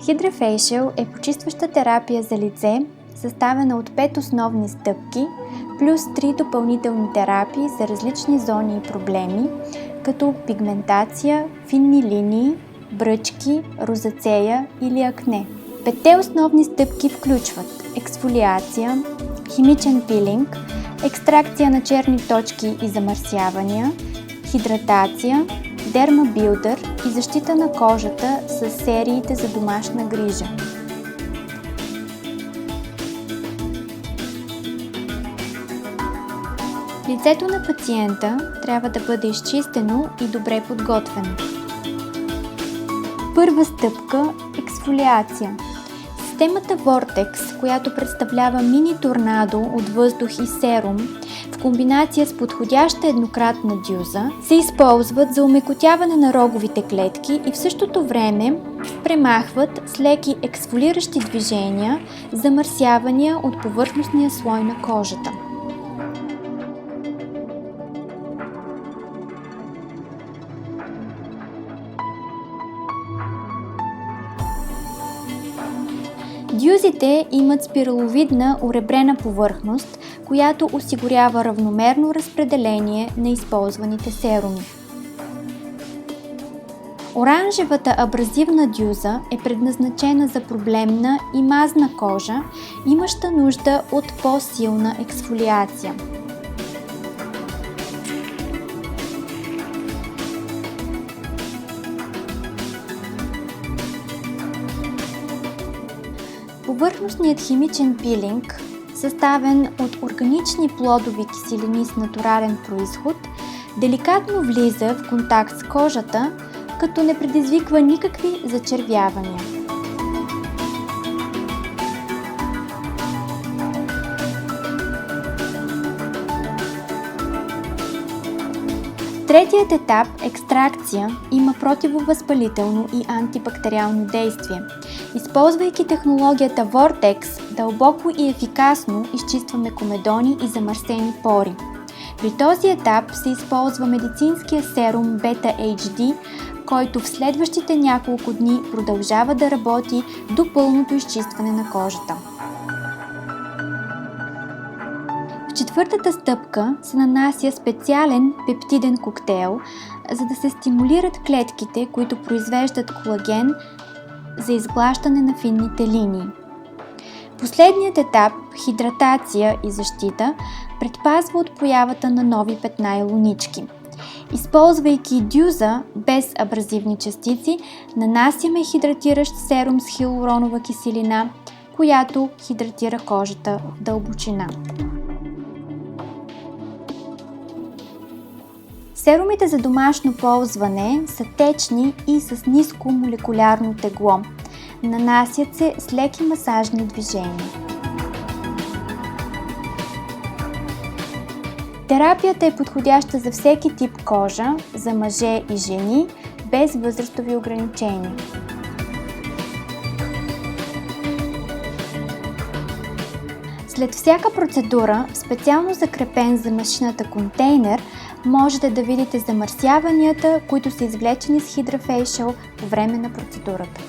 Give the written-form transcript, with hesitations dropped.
HydraFacial е почистваща терапия за лице, съставена от 5 основни стъпки, плюс 3 допълнителни терапии за различни зони и проблеми, като пигментация, финни линии, бръчки, розацея или акне. 5 основни стъпки включват ексфолиация, химичен пилинг, екстракция на черни точки и замърсявания, хидратация, дермабилдър и защита на кожата с сериите за домашна грижа. Лицето на пациента трябва да бъде изчистено и добре подготвено. Първа стъпка – ексфолиация. Системата Vortex, която представлява мини-торнадо от въздух и серум, в комбинация с подходяща еднократна дюза, се използват за омекотяване на роговите клетки и в същото време премахват с леки ексфолиращи движения замърсявания от повърхностния слой на кожата. Дюзите имат спираловидна уребрена повърхност, която осигурява равномерно разпределение на използваните серуми. Оранжевата абразивна дюза е предназначена за проблемна и мазна кожа, имаща нужда от по-силна ексфолиация. Повърхностният химичен пилинг, съставен от органични плодови киселини с натурален произход, деликатно влиза в контакт с кожата, като не предизвиква никакви зачервявания. Третият етап, екстракция, има противовъзпалително и антибактериално действие. Използвайки технологията Vortex, дълбоко и ефикасно изчистваме комедони и замърсени пори. При този етап се използва медицинския серум Beta HD, който в следващите няколко дни продължава да работи до пълното изчистване на кожата. В четвъртата стъпка се нанася специален пептиден коктейл, за да се стимулират клетките, които произвеждат колаген за изглаждане на финните линии. Последният етап, хидратация и защита, предпазва от появата на нови петна и лунички. Използвайки дюза без абразивни частици, нанасяме хидратиращ серум с хиалуронова киселина, която хидратира кожата в дълбочина. Серумите за домашно ползване са течни и с ниско молекулярно тегло. Нанасят се с леки масажни движения. Терапията е подходяща за всеки тип кожа, за мъже и жени, без възрастови ограничения. След всяка процедура, специално закрепен за машината контейнер, можете да видите замърсяванията, които са извлечени с HydraFacial по време на процедурата.